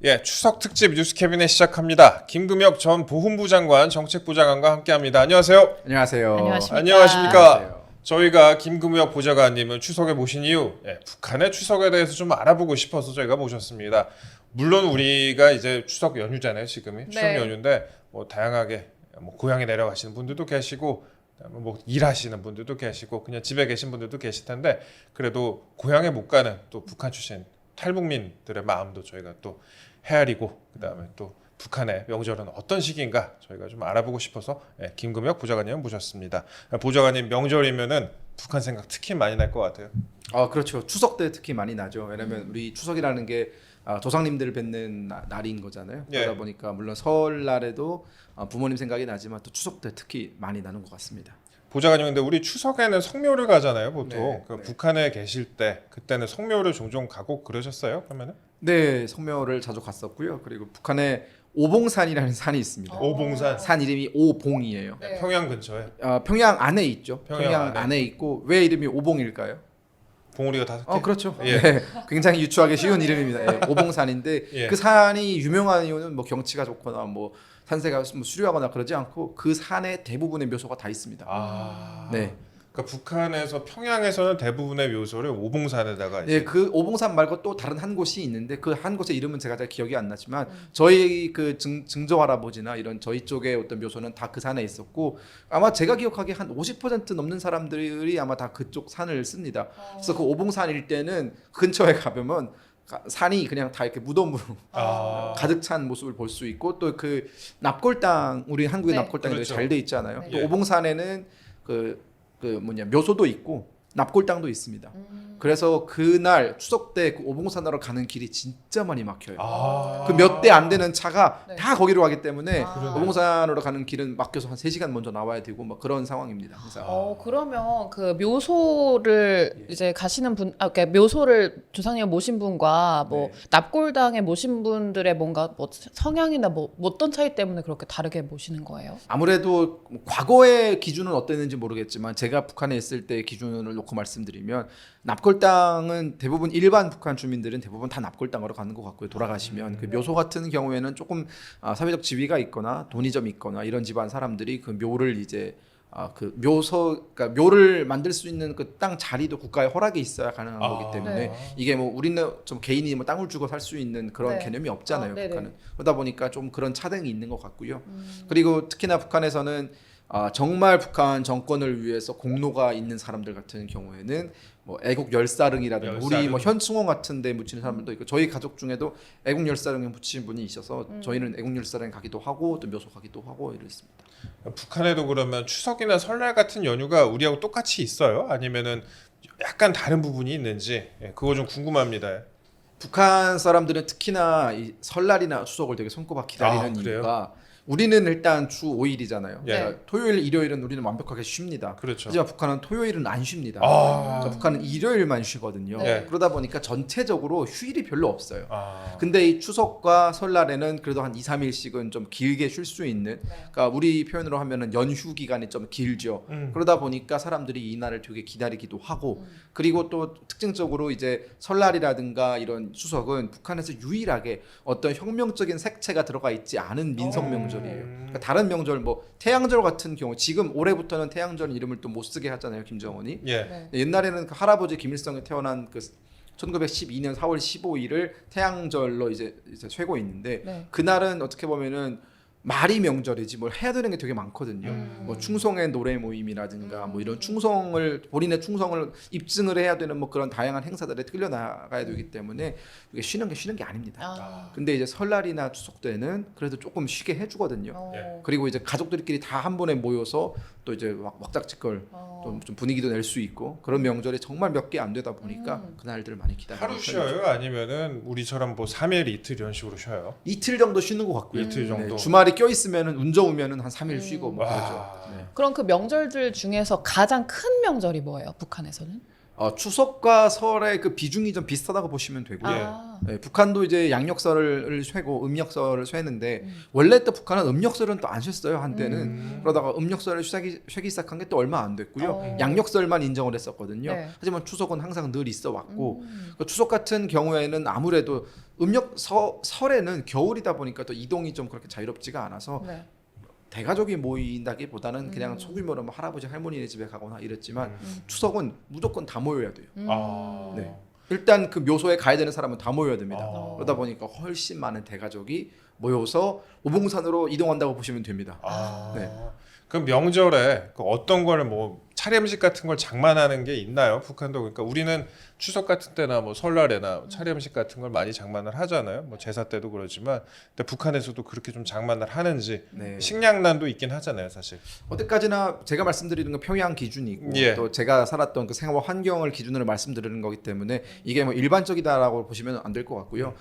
예, 추석 특집 뉴스 캐비넷 시작합니다. 김금혁 전 보훈부 장관 정책부 장관과 함께합니다. 안녕하세요. 안녕하세요. 안녕하십니까. 안녕하세요. 저희가 김금혁 보좌관님을 추석에 모신 이유, 북한의 추석에 대해서 좀 알아보고 싶어서 저희가 모셨습니다. 물론 우리가 이제 추석 연휴잖아요. 지금이 추석 연휴인데 뭐 다양하게 뭐 고향에 내려가시는 분들도 계시고, 뭐 일하시는 분들도 계시고, 그냥 집에 계신 분들도 계실 텐데 그래도 고향에 못 가는 또 북한 출신 탈북민들의 마음도 저희가 또 헤아리고, 그다음에 또 북한의 명절은 어떤 시기인가 저희가 좀 알아보고 싶어서 김금혁 보좌관님 모셨습니다. 보좌관님, 명절이면은 북한 생각 특히 많이 날 것 같아요. 그렇죠. 추석 때 특히 많이 나죠. 왜냐면 우리 추석이라는 게 조상님들을 뵙는 날인 거잖아요. 그러다 보니까 물론 설날에도 부모님 생각이 나지만 또 추석 때 특히 많이 나는 것 같습니다. 보좌관님, 근데 우리 추석에는 성묘를 가잖아요, 보통. 네. 북한에 계실 때 그때는 성묘를 종종 가고 그러셨어요? 그러면은? 네, 성묘를 자주 갔었고요. 그리고 북한에 오봉산이라는 산이 있습니다. 오봉산. 산 이름이 오봉이에요. 네, 평양 근처에. 평양 안에 있죠. 평양 평양 안에 있고 왜 이름이 오봉일까요? 봉우리가 5개? 그렇죠. 예. 네, 굉장히 유추하기 쉬운 이름입니다. 예, 오봉산인데 예. 그 산이 유명한 이유는 뭐 경치가 좋거나 뭐 산세가 뭐 수려하거나 그러지 않고 그 산에 대부분의 묘소가 다 있습니다. 네. 그러니까 북한에서 평양에서는 대부분의 묘소를 오봉산에다가 예, 그 오봉산 말고 또 다른 한 곳이 있는데 그 한 곳의 이름은 제가 잘 기억이 안 나지만 저희 그 증조 할아버지나 이런 저희 쪽의 어떤 묘소는 다 그 산에 있었고 아마 제가 기억하기에 한 50% 넘는 사람들이 아마 다 그쪽 산을 씁니다. 그래서 그 오봉산 일대는 근처에 가보면 산이 그냥 다 이렇게 무덤으로 가득 찬 모습을 볼 수 있고 또 그 납골당 우리 한국의 납골당이 그렇죠. 잘 돼 있잖아요. 네. 또 오봉산에는 그 묘소도 있고 납골당도 있습니다. 그래서 그날 추석 때 그 오봉산으로 가는 길이 진짜 많이 막혀요. 그 몇 대 안 되는 차가 다 거기로 가기 때문에 오봉산으로 가는 길은 막혀서 한 3시간 먼저 나와야 되고 막 그런 상황입니다. 항상. 그러면 그 묘소를 이제 가시는 분, 그러니까 묘소를 조상님 모신 분과 뭐 납골당에 모신 분들의 뭔가 뭐 성향이나 뭐 어떤 차이 때문에 그렇게 다르게 모시는 거예요? 아무래도 과거의 기준은 어땠는지 모르겠지만 제가 북한에 있을 때 기준을 놓고 말씀드리면 납골당은 대부분 일반 북한 주민들은 대부분 다 납골당으로 가는 것 같고요. 돌아가시면 그 묘소 같은 경우에는 조금 사회적 지위가 있거나 돈이 좀 있거나 이런 집안 사람들이 그 묘를 이제 그 그러니까 묘를 만들 수 있는 그 땅 자리도 국가의 허락이 있어야 가능한 거기 때문에 이게 뭐 우리는 좀 개인이 뭐 땅을 주고 살 수 있는 그런 개념이 없잖아요. 북한은. 그러다 보니까 좀 그런 차등이 있는 것 같고요. 그리고 특히나 북한에서는 정말 북한 정권을 위해서 공로가 있는 사람들 같은 경우에는 뭐 애국 열사릉이라든가 우리 뭐 현충원 같은데 묻히는 사람들도 있고 저희 가족 중에도 애국 열사릉에 묻히신 분이 있어서 저희는 애국 열사릉 가기도 하고 또 묘소 가기도 하고 이렇습니다. 북한에도 그러면 추석이나 설날 같은 연휴가 우리하고 똑같이 있어요? 아니면은 약간 다른 부분이 있는지 그거 좀 궁금합니다. 북한 사람들은 특히나 이 설날이나 추석을 되게 손꼽아 기다리는 이유가 우리는 일단 주 5일이잖아요. 그러니까 토요일, 일요일은 우리는 완벽하게 쉽니다. 그렇죠. 하지만 북한은 토요일은 안 쉽니다. 그러니까 북한은 일요일만 쉬거든요. 그러다 보니까 전체적으로 휴일이 별로 없어요. 근데 이 추석과 설날에는 그래도 한 2, 3일씩은 좀 길게 쉴 수 있는 그러니까 우리 표현으로 하면은 연휴 기간이 좀 길죠. 그러다 보니까 사람들이 이 날을 되게 기다리기도 하고 그리고 또 특징적으로 이제 설날이라든가 이런 추석은 북한에서 유일하게 어떤 혁명적인 색채가 들어가 있지 않은 민속 명절 그러니까 다른 명절 뭐 태양절 같은 경우 지금 올해부터는 태양절 이름을 또 못 쓰게 하잖아요 김정은이. 옛날에는 그 할아버지 김일성이 태어난 그 1912년 4월 15일을 태양절로 이제 쇠고 있는데 그날은 어떻게 보면은 말이 명절이지 뭘 해야 되는 게 되게 많거든요. 뭐 충성의 노래 모임이라든가 뭐 이런 본인의 충성을 입증을 해야 되는 뭐 그런 다양한 행사들에 끌려 나가야 되기 때문에 이게 쉬는 게 아닙니다. 근데 이제 설날이나 추석 때는 그래도 조금 쉬게 해주거든요. 그리고 이제 가족들끼리 다 한 번에 모여서 또 이제 왁작지껄 좀 분위기도 낼 수 있고 그런 명절이 정말 몇 개 안 되다 보니까 그날들 많이 기다리는 하루 쉬어요? 아니면은 우리처럼 뭐 3일 이틀 이런 식으로 쉬어요? 이틀 정도 쉬는 것 같고요. 이틀 정도. 주말이 껴 있으면은 운 좋으면은 한 3일 쉬고 뭐 그러죠. 그럼 그 명절들 중에서 가장 큰 명절이 뭐예요? 북한에서는? 추석과 설의 그 비중이 좀 비슷하다고 보시면 되고요. 북한도 이제 양력설을 쇠고 음력설을 쇠는데 원래 또 북한은 음력설은 또 안 쇠어요 한때는. 그러다가 음력설을 쇠기 시작한 게 또 얼마 안 됐고요. 양력설만 인정을 했었거든요. 하지만 추석은 항상 늘 있어 왔고 그 추석 같은 경우에는 아무래도 설에는 겨울이다 보니까 또 이동이 좀 그렇게 자유롭지가 않아서 네. 대가족이 모인다기보다는 그냥 소규모로 뭐 할아버지 할머니네 집에 가거나 이랬지만 추석은 무조건 다 모여야 돼요. 네. 일단 그 묘소에 가야 되는 사람은 다 모여야 됩니다. 그러다 보니까 훨씬 많은 대가족이 모여서 오봉산으로 이동한다고 보시면 됩니다. 네. 그럼 명절에 그 어떤 걸 뭐 차례 음식 같은 걸 장만하는 게 있나요? 북한도 그러니까 우리는 추석 같은 때나 뭐 설날에나 차례 음식 같은 걸 많이 장만을 하잖아요. 뭐 제사 때도 그러지만 근데 북한에서도 그렇게 좀 장만을 하는지 네. 식량난도 있긴 하잖아요, 사실. 어디까지나 제가 말씀드리는 건 평양 기준이고 예. 또 제가 살았던 그 생활 환경을 기준으로 말씀드리는 거기 때문에 이게 뭐 일반적이다라고 보시면 안 될 것 같고요.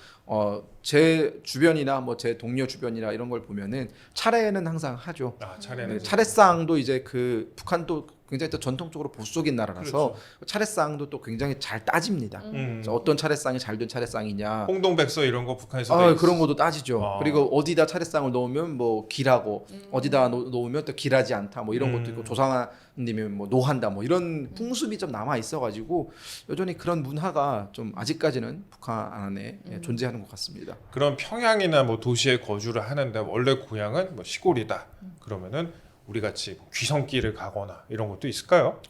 제 주변이나 뭐 제 동료 주변이나 이런 걸 보면은 차례는 항상 하죠. 차례는 네, 차례상도 이제 그 북한도 굉장히 또 전통적으로 보수적인 나라라서 차례상도 또 굉장히 잘 따집니다. 그래서 어떤 차례상이 잘 된 차례상이냐. 홍동백서 이런 거 북한에서 그런 것도 따지죠. 그리고 어디다 차례상을 놓으면 뭐 길하고 어디다 놓으면 또 길하지 않다. 뭐 이런 것도 있고 조상님이 뭐 노한다. 뭐 이런 풍습이 좀 남아 있어가지고 여전히 그런 문화가 좀 아직까지는 북한 안에 존재하는 것 같습니다. 그런 평양이나 뭐 도시에 거주를 하는데 원래 고향은 뭐 시골이다. 그러면은 우리 같이 귀성길을 가거나 이런 것도 있을까요?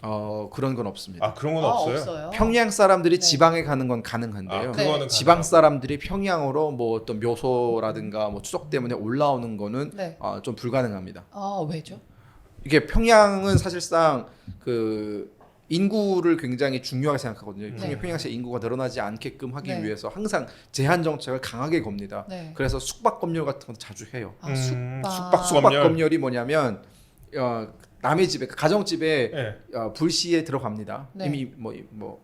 그런 건 없습니다. 그런 건 없어요. 평양 사람들이 지방에 가는 건 가능한데요. 그거는 지방 사람들이 평양으로 뭐 어떤 묘소라든가 뭐 추석 때문에 올라오는 거는 좀 불가능합니다. 왜죠? 이게 평양은 사실상 그 인구를 굉장히 중요하게 생각하거든요. 평양시 인구가 늘어나지 않게끔 하기 위해서 항상 제한 정책을 강하게 겁니다. 그래서 숙박 검열 같은 것도 자주 해요. 숙박 검열이 뭐냐면 남의 집에 가정집에 불시에 들어갑니다. 이미 뭐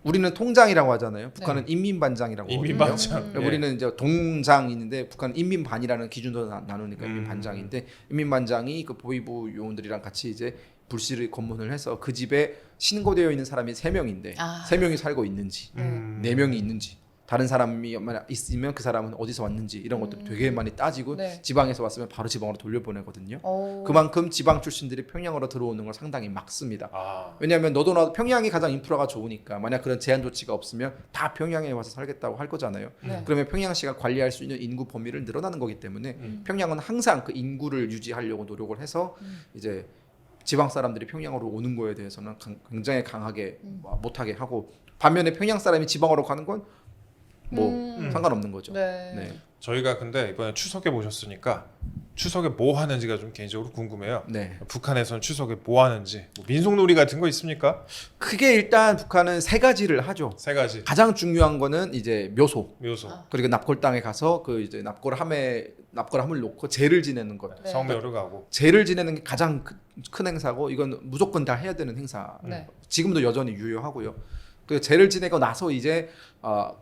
우리는 통장이라고 하잖아요. 북한은 인민반장이라고 하거든요. 우리는 이제 동장이 있는데 북한은 인민반이라는 기준으로 나누니까 인민반장인데 인민반장이 그 보위부 요원들이랑 같이 이제 불시를 검문을 해서 그 집에 신고되어 있는 사람이 3명인데 3명이 살고 있는지 4명이 있는지 다른 사람이 있으면 그 사람은 어디서 왔는지 이런 것들 되게 많이 따지고 지방에서 왔으면 바로 지방으로 돌려보내거든요. 그만큼 지방 출신들이 평양으로 들어오는 걸 상당히 막습니다. 왜냐하면 너도 나도 평양이 가장 인프라가 좋으니까 만약 그런 제한 조치가 없으면 다 평양에 와서 살겠다고 할 거잖아요. 그러면 평양시가 관리할 수 있는 인구 범위를 늘어나는 거기 때문에 평양은 항상 그 인구를 유지하려고 노력을 해서 이제 지방 사람들이 평양으로 오는 거에 대해서는 굉장히 강하게 못하게 하고 반면에 평양 사람이 지방으로 가는 건 뭐 상관없는 거죠. 네. 저희가 근데 이번에 추석에 모셨으니까 추석에 뭐 하는지가 좀 개인적으로 궁금해요. 북한에서는 추석에 뭐 하는지 뭐 민속놀이 같은 거 있습니까? 크게 일단 북한은 3가지를 하죠. 3가지. 가장 중요한 거는 이제 묘소. 그리고 납골당에 가서 그 이제 납골함을 놓고 제를 지내는 것. 성묘를 가고. 제를 지내는 게 가장 큰 행사고 이건 무조건 다 해야 되는 행사. 지금도 여전히 유효하고요. 그 제를 지내고 나서 이제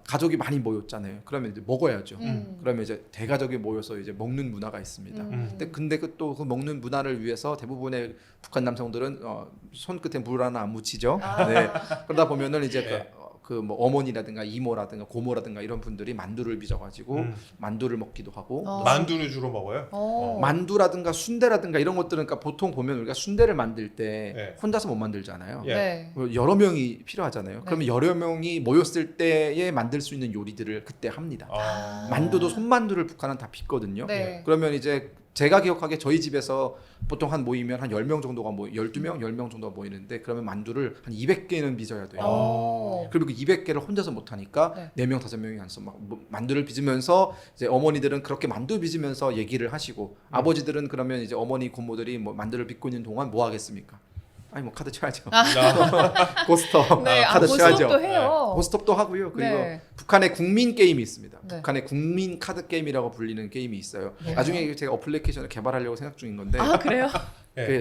가족이 많이 모였잖아요. 그러면 이제 먹어야죠. 그러면 이제 대가족이 모여서 이제 먹는 문화가 있습니다. 근데 또 그 먹는 문화를 위해서 대부분의 북한 남성들은 손끝에 물 하나 안 묻히죠. 그러다 보면은 이제 그 뭐 어머니라든가 이모라든가 고모라든가 이런 분들이 만두를 빚어가지고 만두를 먹기도 하고 만두를 주로 먹어요? 만두라든가 순대라든가 이런 것들은 그러니까 보통 보면 우리가 순대를 만들 때 혼자서 못 만들잖아요. 여러 명이 필요하잖아요. 그러면 여러 명이 모였을 때에 만들 수 있는 요리들을 그때 합니다. 만두도 손만두를 북한은 다 빚거든요. 그러면 이제 제가 기억하기에 저희 집에서 보통 한 모이면 한 10명 정도가 12명, 10명 정도가 모이는데 그러면 만두를 한 200개는 빚어야 돼요. 그리고 그 200개를 혼자서 못 하니까 4명, 5명이 앉아서 막 만두를 빚으면서 이제 어머니들은 그렇게 만두 빚으면서 얘기를 하시고 아버지들은 그러면 이제 어머니 고모들이 뭐 만두를 빚고 있는 동안 뭐 하겠습니까? 아니 뭐 카드 쳐야죠. 고스톱. 카드 쳐야죠. 고스톱도 해요. 고스톱도 하고요. 그리고 북한의 국민 게임이 있습니다. 북한의 국민 카드 게임이라고 불리는 게임이 있어요. 나중에 제가 어플리케이션을 개발하려고 생각 중인 건데. 그래요?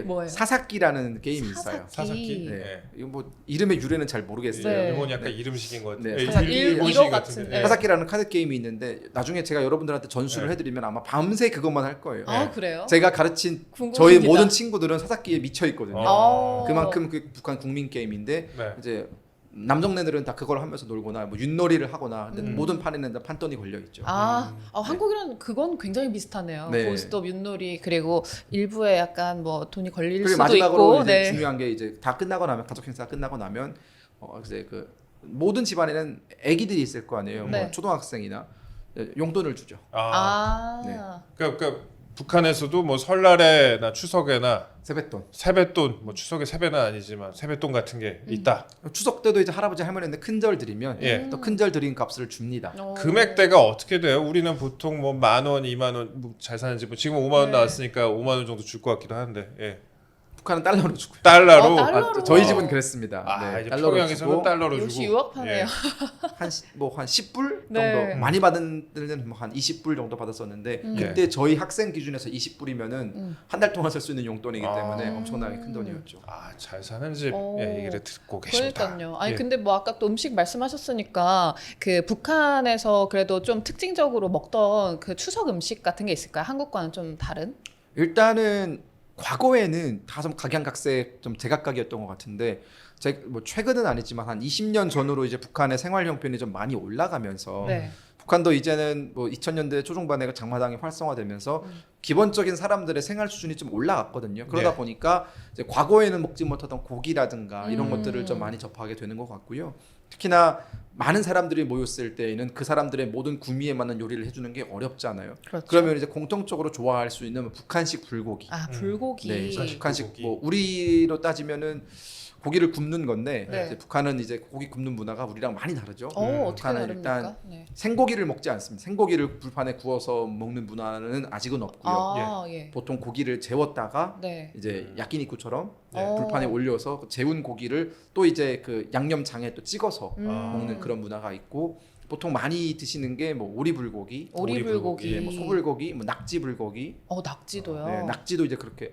뭐예요? 사사키라는 게임이 있어요. 사사키. 이거 뭐 이름의 유래는 잘 모르겠어요. 일본 약간 이름식인 것 같아요. 일본 같은. 사사키라는 카드 게임이 있는데 나중에 제가 여러분들한테 전수를 해드리면 아마 밤새 그것만 할 거예요. 그래요? 제가 가르친 궁금합니다. 저희 모든 친구들은 사사키에 미쳐 있거든요. 그만큼 그 북한 국민 게임인데 이제 남정네들은 다 그걸 하면서 놀거나 뭐 윷놀이를 하거나 근데 모든 판에는 다 판돈이 걸려 있죠. 한국이랑 그건 굉장히 비슷하네요. 고스톱, 윷놀이 그리고 일부에 약간 뭐 돈이 걸릴 그리고 수도 마지막으로 있고. 이제 중요한 게 이제 다 끝나고 나면 가족 행사가 끝나고 나면 이제 그 모든 집안에는 아기들이 있을 거 아니에요. 뭐 초등학생이나 용돈을 주죠. 아. 그러니까 북한에서도 뭐 설날에나 추석에나 세뱃돈. 세뱃돈, 뭐 추석에 세배는 아니지만 세뱃돈 같은 게 있다. 추석 때도 이제 할아버지 할머니한테 큰절 드리면 예. 또 큰절 드린 값을 줍니다. 금액대가 어떻게 돼요? 우리는 보통 뭐 10,000원, 20,000원, 뭐잘 사는 집은 지금 5만 원 네. 나왔으니까 5만 원 정도 줄 것 같기도 한데. 예. 북한은 달러로 주고요. 달러로. 달러로. 저희 집은 그랬습니다. 아, 네, 이제 달러로 평양에서는 주고 달러로 역시 주고. 유학파네요. 예. 한 10불 정도 네. 많이 받은 데는 뭐 한 20불 정도 받았었는데 그때 저희 학생 기준에서 20불이면은 한 달 동안 쓸 수 있는 용돈이기 때문에 엄청나게 큰 돈이었죠. 아, 잘 사는 집 오. 예, 얘기를 듣고 계십니다. 그러니까요. 아니 예. 근데 뭐 아까 또 음식 말씀하셨으니까 그 북한에서 그래도 좀 특징적으로 먹던 그 추석 음식 같은 게 있을까요? 한국과는 좀 다른? 일단은 과거에는 다 좀 각양각색 좀 제각각이었던 것 같은데 뭐 최근은 아니지만 한 20년 전으로 이제 북한의 생활 형편이 좀 많이 올라가면서 네. 북한도 이제는 뭐 2000년대 초중반에 장마당이 활성화되면서 기본적인 사람들의 생활 수준이 좀 올라갔거든요. 그러다 네. 보니까 이제 과거에는 먹지 못하던 고기라든가 이런 음. 것들을 좀 많이 접하게 되는 것 같고요. 특히나 많은 사람들이 모였을 때에는 그 사람들의 모든 구미에 맞는 요리를 해주는 게 어렵잖아요. 그렇죠. 그러면 이제 공통적으로 좋아할 수 있는 북한식 불고기. 아 불고기. 네, 북한식 불고기. 뭐 우리로 따지면은 고기를 굽는 건데 네. 이제 북한은 이제 고기 굽는 문화가 우리랑 많이 다르죠. 어떻게 북한은 다릅니까? 일단 네. 생고기를 먹지 않습니다. 생고기를 불판에 구워서 먹는 문화는 아직은 없고요. 아 예. 보통 고기를 재웠다가 네. 이제 야끼니쿠처럼 네. 불판에 올려서 그 재운 고기를 또 이제 그 양념장에 또 찍어서 아. 먹는 그런 문화가 있고 보통 많이 드시는 게 뭐 오리불고기, 오리불고기. 뭐 소불고기, 뭐 낙지불고기. 낙지도요. 네, 낙지도 이제 그렇게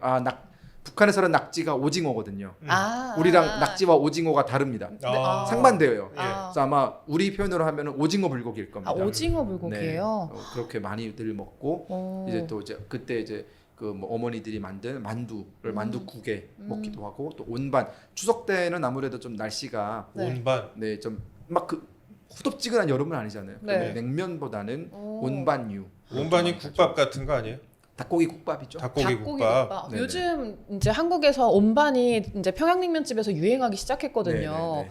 북한에서는 낙지가 오징어거든요. 아 우리랑 낙지와 오징어가 다릅니다. 아. 상반돼요. 아. 그래서 아마 우리 표현으로 하면 오징어 불고기일 겁니다. 오징어 불고기예요. 네, 그렇게 많이들 먹고 오. 이제 또 이제 그때 이제 그 뭐 어머니들이 만든 만두를 만두국에 먹기도 하고 또 온반 추석 때는 아무래도 좀 날씨가 네. 온반. 네 좀 막 그 후덥지근한 여름은 아니잖아요. 네. 그러면 냉면보다는 오. 온반류. 온반이 국밥 같은 거 아니에요? 닭고기 국밥이죠. 닭고기 국밥. 네네. 요즘 이제 한국에서 온반이 이제 평양냉면집에서 유행하기 시작했거든요. 네네네.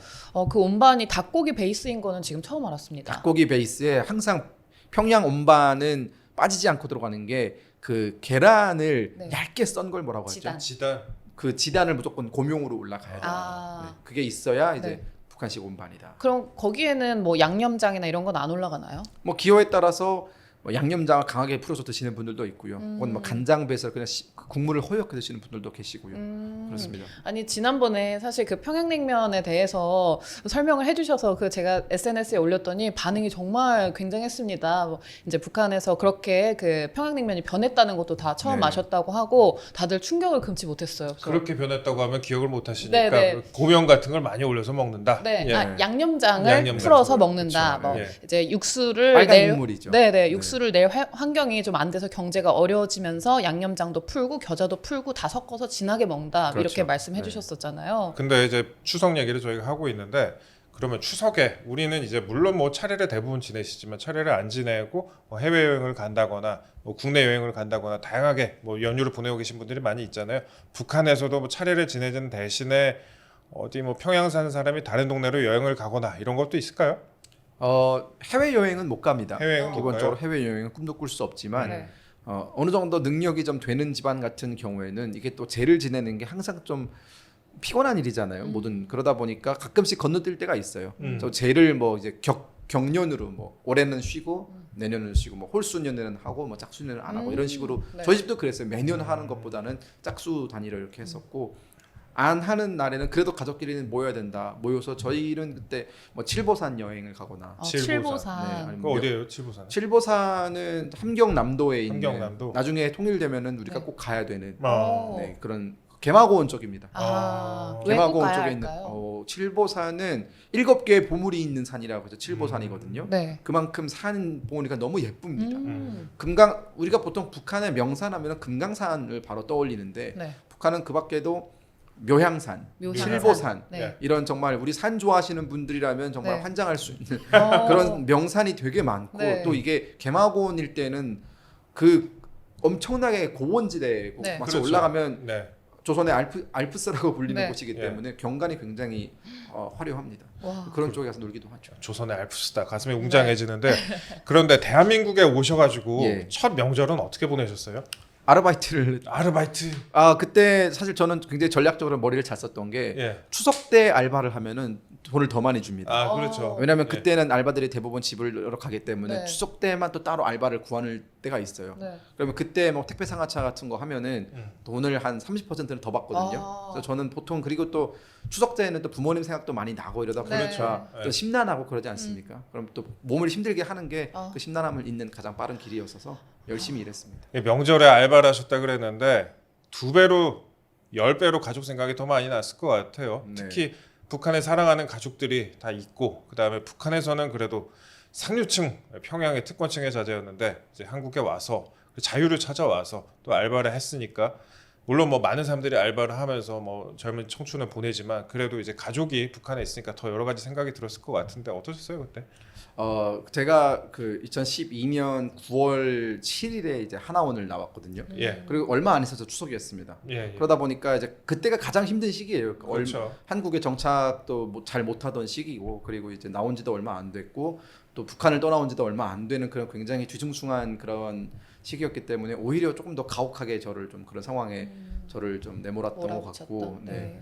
그 온반이 닭고기 베이스인 거는 지금 처음 알았습니다. 닭고기 베이스에 항상 평양 온반은 빠지지 않고 들어가는 게 그 계란을 네. 얇게 썬 걸 뭐라고 하죠? 지단. 지단. 그 지단을 무조건 고명으로 올라가야 돼요. 아. 네, 그게 있어야 이제 네. 북한식 온반이다. 그럼 거기에는 뭐 양념장이나 이런 건 안 올라가나요? 뭐 기호에 따라서 뭐 양념장을 강하게 풀어서 드시는 분들도 있고요. 혹은 뭐 간장 배서 그냥 국물을 허옇게 드시는 분들도 계시고요. 그렇습니다. 아니 지난번에 사실 그 평양냉면에 대해서 설명을 해주셔서 그 제가 SNS에 올렸더니 반응이 정말 굉장했습니다. 뭐 이제 북한에서 그렇게 그 평양냉면이 변했다는 것도 다 처음 네. 아셨다고 하고 다들 충격을 금치 못했어요. 그래서 그렇게 변했다고 하면 기억을 못 하시니까 네네. 고명 같은 걸 많이 올려서 먹는다. 네, 예. 양념장을 양념 풀어서 같은 거. 먹는다. 그렇죠. 뭐 예. 이제 육수를 빨간 낼 국물이죠. 네네 육수를 낼 환경이 좀 안 돼서 경제가 어려워지면서 양념장도 풀고 겨자도 풀고 다 섞어서 진하게 먹는다 그렇죠. 이렇게 말씀해 네. 주셨었잖아요. 근데 이제 추석 얘기를 저희가 하고 있는데 그러면 추석에 우리는 이제 물론 뭐 차례를 대부분 지내시지만 차례를 안 지내고 뭐 해외 여행을 간다거나 뭐 국내 여행을 간다거나 다양하게 뭐 연휴를 보내고 계신 분들이 많이 있잖아요. 북한에서도 뭐 차례를 지내는 대신에 어디 뭐 평양 사는 사람이 다른 동네로 여행을 가거나 이런 것도 있을까요? 해외 여행은 못 갑니다. 해외 여행은 못 기본적으로 가요? 해외 여행은 꿈도 꿀 수 없지만 네. 어느 정도 능력이 좀 되는 집안 같은 경우에는 이게 또 제를 지내는 게 항상 좀 피곤한 일이잖아요. 뭐든 그러다 보니까 가끔씩 건너뛸 때가 있어요. 저 제를 뭐 이제 경년으로 뭐 올해는 쉬고 내년은 쉬고 뭐 홀수년은 하고 뭐 짝수년은 안 하고 이런 식으로 네. 저희 집도 그랬어요. 매년 하는 것보다는 짝수 단위로 이렇게 했었고 안 하는 날에는 그래도 가족끼리는 모여야 된다. 모여서 저희는 그때 뭐 칠보산 여행을 가거나 칠보산. 네, 아니면 그 어디예요, 칠보산? 칠보산은 함경남도에 있는 함경남도? 나중에 통일되면은 우리가 네. 꼭 가야 되는 어. 네, 그런 개마고원 쪽입니다. 왜 꼭 개마고원 가야 쪽에 있는 할까요? 칠보산은 7개의 보물이 있는 산이라고 해서 칠보산이거든요. 네. 그만큼 산 보니까 너무 예쁩니다. 음. 우리가 보통 북한의 명산하면 금강산을 바로 떠올리는데 네. 북한은 그 밖에도 묘향산, 묘향산. 칠보산 네. 이런 정말 우리 산 좋아하시는 분들이라면 정말 네. 환장할 수 있는 어. 그런 명산이 되게 많고 네. 또 이게 개마고원일 때는 그 엄청나게 고원지대고 네. 마치 그렇죠. 올라가면 네. 조선의 알프스라고 불리는 네. 곳이기 예. 때문에 경관이 굉장히 화려합니다. 와. 그런 쪽에 가서 놀기도 하죠. 조선의 알프스다 가슴이 웅장해지는데 그런데 대한민국에 오셔가지고 예. 첫 명절은 어떻게 보내셨어요? 아르바이트를 아르바이트. 그때 사실 저는 굉장히 전략적으로 머리를 잘 썼던 게 예. 추석 때 알바를 하면은 돈을 더 많이 줍니다. 아 그렇죠. 왜냐하면 예. 그때는 알바들이 대부분 집을 열어 가기 때문에 네. 추석 때만 또 따로 알바를 구하는 때가 있어요. 네. 그러면 그때 뭐 택배 상하차 같은 거 하면은 돈을 한 30%는 더 받거든요. 아. 그래서 저는 보통 그리고 또 추석 때는 또 부모님 생각도 많이 나고 이러다 네. 보니까 그렇죠. 또 심란하고 그러지 않습니까? 그럼 또 몸을 힘들게 하는 게 아. 그 심란함을 잇는 가장 빠른 길이었어서 열심히 일했습니다. 명절에 알바를 하셨다 그랬는데 2배로 10배로 가족 생각이 더 많이 났을 것 같아요. 네. 특히 북한에 사랑하는 가족들이 다 있고 그다음에 북한에서는 그래도 상류층 평양의 특권층의 자제였는데 이제 한국에 와서 그 자유를 찾아와서 또 알바를 했으니까 물론 뭐 많은 사람들이 알바를 하면서 뭐 젊은 청춘을 보내지만 그래도 이제 가족이 북한에 있으니까 더 여러 가지 생각이 들었을 것 같은데 어떠셨어요 그때? 제가 그 2012년 9월 7일에 이제 하나원을 나왔거든요. 예. 그리고 얼마 안 있어서 추석이었습니다. 예. 그러다 보니까 이제 그때가 가장 힘든 시기예요. 그렇죠. 한국에 정착도 잘 못하던 시기고 그리고 이제 나온지도 얼마 안 됐고 또 북한을 떠나온지도 얼마 안 되는 그런 굉장히 뒤숭숭한 그런 시기였기 때문에 오히려 조금 더 가혹하게 저를 좀 그런 상황에 저를 좀 내몰았던 것 같고, 몰아붙였다. 네.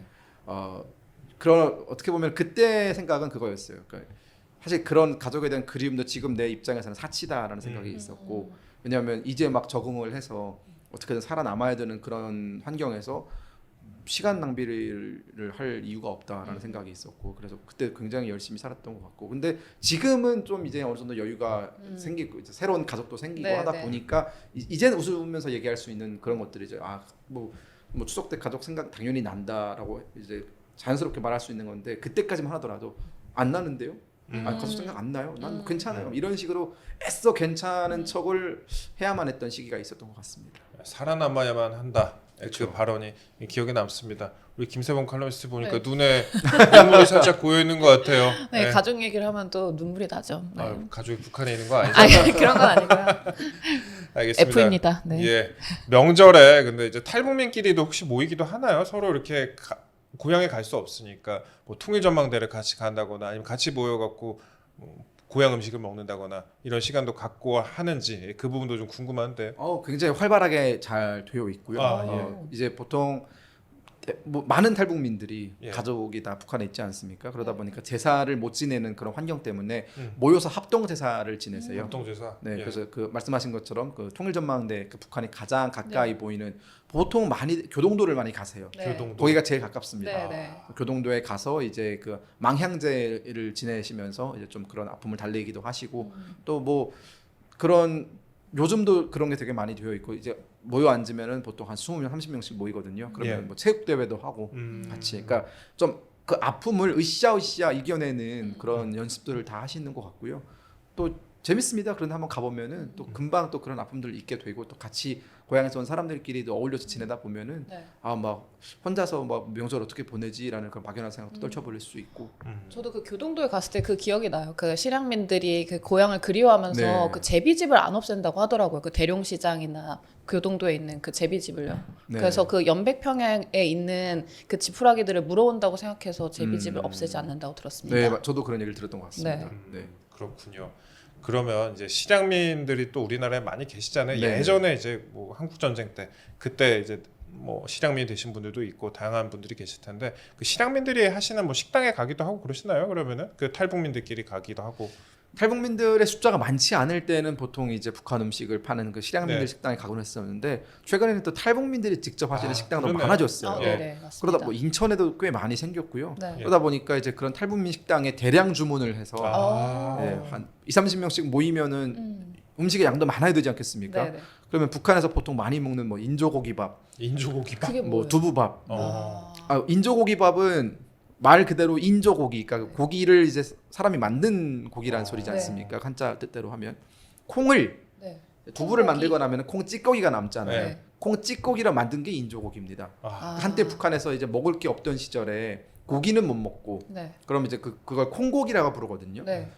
그런 어떻게 보면 그때 생각은 그거였어요. 그러니까 사실 그런 가족에 대한 그리움도 지금 내 입장에서는 사치다라는 생각이 있었고, 왜냐하면 이제 막 적응을 해서 어떻게든 살아남아야 되는 그런 환경에서 시간 낭비를 할 이유가 없다라는 생각이 있었고, 그래서 그때 굉장히 열심히 살았던 것 같고, 근데 지금은 좀 이제 어느 정도 여유가 생기고 이제 새로운 가족도 생기고 네, 하다 네. 보니까 이제는 웃으면서 얘기할 수 있는 그런 것들이죠. 뭐 추석 때 가족 생각 당연히 난다라고 이제 자연스럽게 말할 수 있는 건데 그때까지만 하더라도 안 나는데요. 가족 생각 안 나요. 난뭐 괜찮아요. 이런 식으로 애써 괜찮은 척을 해야만 했던 시기가 있었던 것 같습니다. 살아남아야만 한다. 그 그렇죠. 발언이 기억에 남습니다. 우리 김세봉 칼럼니스트 보니까 네. 눈에 눈물이 살짝 고여 있는 것 같아요. 네, 네. 가족 얘기를 하면 또 눈물이 나죠. 네. 가족이 북한에 있는 거 아니죠? 아니 그런 건 아니고요. 알겠습니다. F입니다. 네. 예, 명절에 근데 이제 탈북민끼리도 혹시 모이기도 하나요? 서로 이렇게 고향에 갈 수 없으니까 뭐 통일전망대를 같이 간다거나 아니면 같이 모여갖고 고향 음식을 먹는다거나 이런 시간도 갖고 하는지 그 부분도 좀 궁금한데. 굉장히 활발하게 잘 되어 있고요. 아, 이제 보통 뭐 많은 탈북민들이 예. 가족이 다 북한에 있지 않습니까? 그러다 보니까 제사를 못 지내는 그런 환경 때문에 음. 모여서 합동 제사를 지내세요. 합동제사. 네, 예. 그래서 그 말씀하신 것처럼 그 통일전망대 그 북한이 가장 가까이 보이는 보통 많이 교동도를 많이 가세요. 네. 교동도. 거기가 제일 가깝습니다. 네, 네. 교동도에 가서 이제 그 망향제를 지내시면서 이제 좀 그런 아픔을 달래기도 하시고 또 뭐 그런 요즘도 그런 게 되게 많이 되어 있고 이제 모여 앉으면은 보통 한 20명, 30명씩 모이거든요. 그러면 예. 뭐 체육 대회도 하고 음. 같이 그러니까 좀 그 아픔을 으쌰으쌰 이겨내는 그런 연습들을 다 하시는 것 같고요. 또 재밌습니다. 그런데 한번 가보면은 또 금방 또 그런 아픔들을 잊게 되고 또 같이 고향에서 온 사람들끼리도 어울려서 지내다 보면은 네. 막 혼자서 막 명절 어떻게 보내지라는 그런 막연한 생각도 떨쳐버릴 수 있고. 저도 그 교동도에 갔을 때 그 기억이 나요. 그 실향민들이 그 고향을 그리워하면서 네. 그 제비집을 안 없앤다고 하더라고요. 그 대룡시장이나 교동도에 있는 그 제비집을요. 네. 그래서 그 연백평양에 있는 그 지푸라기들을 물어온다고 생각해서 제비집을 없애지 않는다고 들었습니다. 네, 저도 그런 얘기를 들었던 것 같습니다. 네. 그렇군요. 그러면 이제 실향민들이 또 우리나라에 많이 계시잖아요. 네. 예전에 이제 뭐 한국 전쟁 때 그때 이제 뭐 실향민이 되신 분들도 있고 다양한 분들이 계실 텐데 그 실향민들이 하시는 뭐 식당에 가기도 하고 그러시나요? 그러면은 그 탈북민들끼리 가기도 하고. 탈북민들의 숫자가 많지 않을 때는 보통 이제 북한 음식을 파는 그 실향민들 네. 식당에 가곤 했었는데 최근에는 또 탈북민들이 직접 하시는 식당도 그러네요. 많아졌어요. 아, 예. 네네, 맞습니다. 그러다 뭐 인천에도 꽤 많이 생겼고요. 네. 그러다 보니까 이제 그런 탈북민 식당에 대량 주문을 해서 아. 네, 한 2-30명씩 모이면은 음식의 양도 많아야 되지 않겠습니까? 네네. 그러면 북한에서 보통 많이 먹는 뭐 인조고기밥, 인조고기밥. 그게 뭐 뭐예요? 두부밥. 어. 인조고기밥은 말 그대로 인조고기, 그러니까 고기를 이제 사람이 만든 고기라는 소리지 네. 않습니까? 한자 뜻대로 하면 콩을 네. 두부를 콩고기? 만들고 나면 콩 찌꺼기가 남잖아요. 네. 콩 찌꺼기를 만든 게 인조고기입니다. 아. 한때 북한에서 이제 먹을 게 없던 시절에 고기는 못 먹고 네. 그럼 이제 그걸 콩고기라고 부르거든요. 네.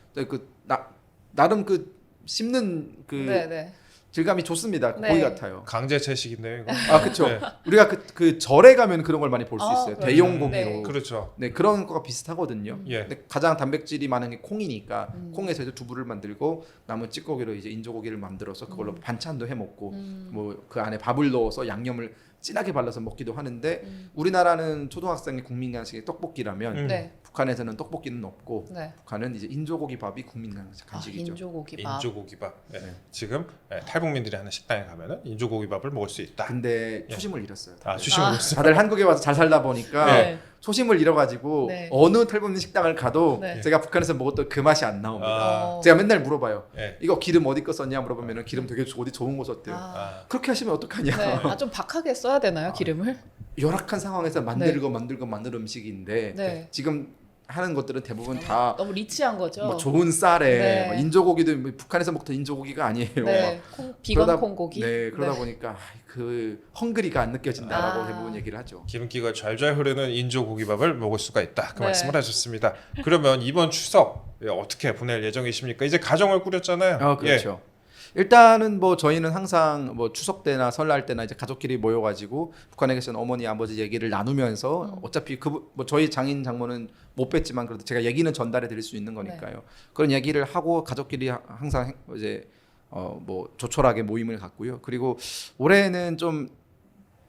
나름 그 씹는 그 네. 네. 질감이 좋습니다. 네. 고기 같아요. 강제 채식인데요, 이거. 아 그렇죠. 네. 우리가 그 절에 가면 그런 걸 많이 볼 수 아, 있어요. 그렇죠. 대용 고기로. 네. 그렇죠. 네 그런 거가 비슷하거든요. 예. 근데 가장 단백질이 많은 게 콩이니까 콩에서 이제 두부를 만들고 남은 찌꺼기로 이제 인조고기를 만들어서 그걸로 반찬도 해 먹고 뭐 그 안에 밥을 넣어서 양념을 진하게 발라서 먹기도 하는데 우리나라는 초등학생의 국민 간식이 떡볶이라면 네. 북한에서는 떡볶이는 없고 네. 북한은 이제 인조고기 밥이 국민 간식이죠. 인조고기밥. 인조고기밥. 예. 네. 지금 탈북민들이 하는 식당에 가면은 인조고기밥을 먹을 수 있다. 근데 초심을 잃었어요. 아, 추심을 했어. 다들 한국에 와서 잘 살다 보니까 네. 초심을 잃어가지고 네. 어느 탈북민 식당을 가도 네. 제가 북한에서 먹었던 그 맛이 안 나옵니다. 어. 제가 맨날 물어봐요. 예. 이거 기름 어디 거 썼냐 물어보면은 기름 되게 어디 좋은 거 썼대요. 아. 그렇게 하시면 어떡하냐. 네. 아, 좀 박하게 써야 되나요, 기름을? 열악한 상황에서 만들고 만든 음식인데 네. 지금 하는 것들은 대부분 다 너무 리치한 거죠. 뭐 좋은 쌀에 네. 뭐 인조고기도 뭐 북한에서 먹던 인조고기가 아니에요. 네. 비건 그러다- 콩고기. 네, 그러다 네. 보니까 그 헝그리가 안 느껴진다라고 아. 대부분 얘기를 하죠. 기름기가 잘잘 흐르는 인조고기밥을 먹을 수가 있다. 그 네. 말씀을 하셨습니다. 그러면 이번 추석 어떻게 보낼 예정이십니까? 이제 가정을 꾸렸잖아요. 그렇죠. 일단은 뭐 저희는 항상 뭐 추석 때나 설날 때나 이제 가족끼리 모여가지고 북한에 계신 어머니 아버지 얘기를 나누면서 어차피 뭐 저희 장인 장모는 못 뵀지만 그래도 제가 얘기는 전달해 드릴 수 있는 거니까요. 그런 얘기를 하고 가족끼리 항상 이제 뭐 조촐하게 모임을 갖고요. 그리고 올해는 좀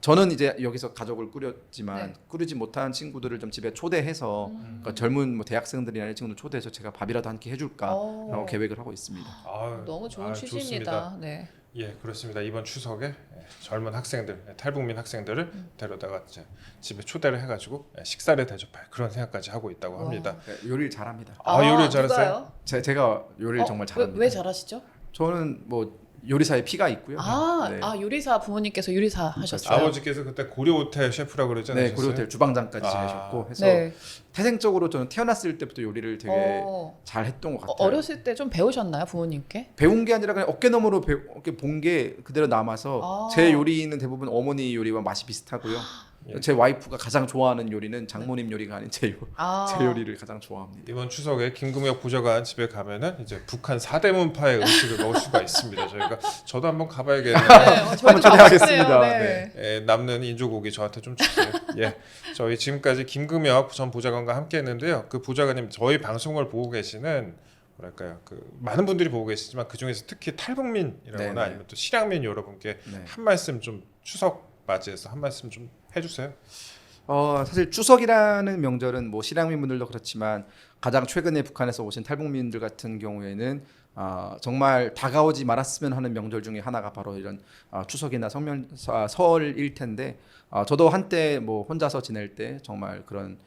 저는 이제 여기서 가족을 꾸렸지만 네. 꾸리지 못한 친구들을 좀 집에 초대해서 그러니까 젊은 뭐 대학생들이나 이런 친구들 초대해서 제가 밥이라도 한 끼 해줄까라고 계획을 하고 있습니다. 아유, 너무 좋은 아유, 취지입니다. 좋습니다. 네. 예, 그렇습니다. 이번 추석에 젊은 학생들, 탈북민 학생들을 데려다가 이제 집에 초대를 해가지고 식사를 대접할 그런 생각까지 하고 있다고 합니다. 네, 요리를 잘합니다. 요리 잘했어요? 누가요? 제가 요리를 정말 잘합니다. 왜 잘하시죠? 저는 뭐 요리사에 피가 있고요. 네. 요리사 부모님께서 요리사 하셨어요. 아버지께서 그때 고려호텔 셰프라고 그러지 네, 않으셨어요? 고려호텔 주방장까지 아. 하셨고 해서 네. 태생적으로 저는 태어났을 때부터 요리를 되게 잘 했던 것 같아요. 어렸을 때 좀 배우셨나요, 부모님께? 배운 게 아니라 그냥 어깨너머로 본 게 그대로 남아서 제 요리는 대부분 어머니 요리와 맛이 비슷하고요. 예. 제 와이프가 가장 좋아하는 요리는 장모님 요리가 아닌 제 요리를 가장 좋아합니다. 이번 추석에 김금혁 부좌관 집에 가면은 이제 북한 사대문파의 음식을 먹을 수가 있습니다. 저도 한번 가봐야겠네요. 한번 초대하겠습니다. 네. 예, 남는 인조고기 저한테 좀 주세요. 예, 저희 지금까지 김금혁 전 부좌관과 함께했는데요. 그 부좌관님 저희 방송을 보고 계시는 뭐랄까요, 그 많은 분들이 보고 계시지만 그 중에서 특히 탈북민이라거나 네네. 아니면 또 실향민 여러분께 네. 한 말씀 좀 추석 맞이해서 한 말씀 좀 해주세요. 사실 추석이라는 명절은 뭐 실향민분들도 그렇지만 가장 최근에 북한에서 오신 탈북민들 같은 경우에는 정말 다가오지 말았으면 하는 명절 중에 하나가 바로 이런 추석이나 설일 텐데 저도 한때 뭐 혼자서 지낼 때 정말 그런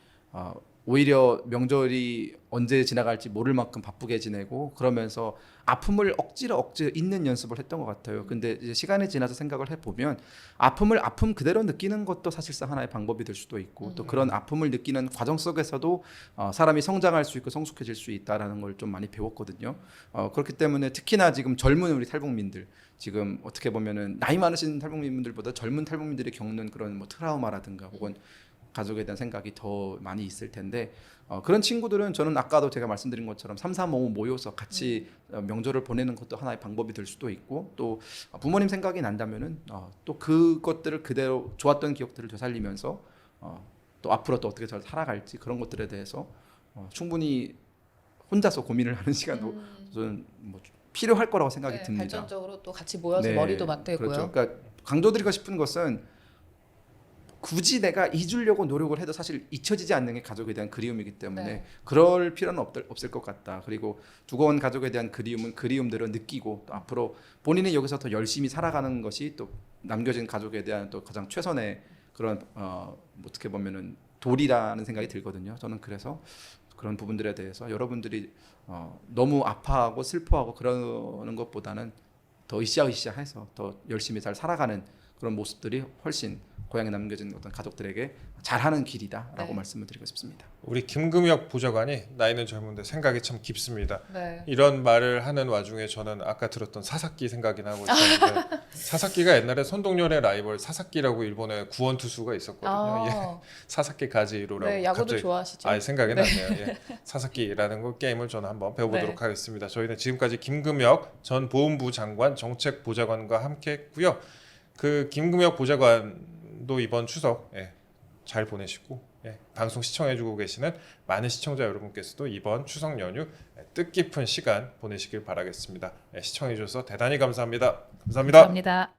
오히려 명절이 언제 지나갈지 모를 만큼 바쁘게 지내고 그러면서 아픔을 억지로 잊는 연습을 했던 것 같아요. 근데 이제 시간이 지나서 생각을 해보면 아픔을 아픔 그대로 느끼는 것도 사실상 하나의 방법이 될 수도 있고 또 그런 아픔을 느끼는 과정 속에서도 사람이 성장할 수 있고 성숙해질 수 있다라는 걸 좀 많이 배웠거든요. 그렇기 때문에 특히나 지금 젊은 우리 탈북민들 지금 어떻게 보면은 나이 많으신 탈북민들보다 젊은 탈북민들이 겪는 그런 뭐 트라우마라든가 혹은 가족에 대한 생각이 더 많이 있을 텐데 그런 친구들은 저는 아까도 제가 말씀드린 것처럼 335 모여서 같이 명절을 보내는 것도 하나의 방법이 될 수도 있고 또 부모님 생각이 난다면은 또 그것들을 그대로 좋았던 기억들을 되살리면서 또 앞으로 또 어떻게 잘 살아갈지 그런 것들에 대해서 충분히 혼자서 고민을 하는 시간도 저는 뭐 필요할 거라고 생각이 듭니다. 발전적으로 또 같이 모여서 머리도 맞대고요. 그렇죠. 그러니까 강조드리고 싶은 것은 굳이 내가 잊으려고 노력을 해도 사실 잊혀지지 않는 게 가족에 대한 그리움이기 때문에 네. 그럴 필요는 없을 것 같다. 그리고 두고 온 가족에 대한 그리움은 그리움대로 느끼고 또 앞으로 본인이 여기서 더 열심히 살아가는 것이 또 남겨진 가족에 대한 또 가장 최선의 그런 어떻게 보면은 도리라는 생각이 들거든요. 저는 그래서 그런 부분들에 대해서 여러분들이 너무 아파하고 슬퍼하고 그러는 것보다는 더 으쌰으쌰해서 더 열심히 잘 살아가는 그런 모습들이 훨씬 고향에 남겨진 어떤 가족들에게 잘하는 길이다라고 네. 말씀을 드리고 싶습니다. 우리 김금혁 보좌관이 나이는 젊은데 생각이 참 깊습니다. 네. 이런 말을 하는 와중에 저는 아까 들었던 사사키 생각이 나고 있었는데 사사키가 옛날에 손동열의 라이벌 사사키라고 일본의 구원 투수가 있었거든요. 예. 사사키 가지로라고 네, 야구도 갑자기 좋아하시죠? 생각이 네. 났네요. 예. 사사키라는 거 게임을 저는 한번 배워보도록 네. 하겠습니다. 저희는 지금까지 김금혁 전 보훈부 장관 정책보좌관과 함께했고요. 그 김금혁 보좌관도 이번 추석 잘 보내시고 방송 시청해주고 계시는 많은 시청자 여러분께서도 이번 추석 연휴 뜻깊은 시간 보내시길 바라겠습니다. 시청해주셔서 대단히 감사합니다. 감사합니다. 감사합니다.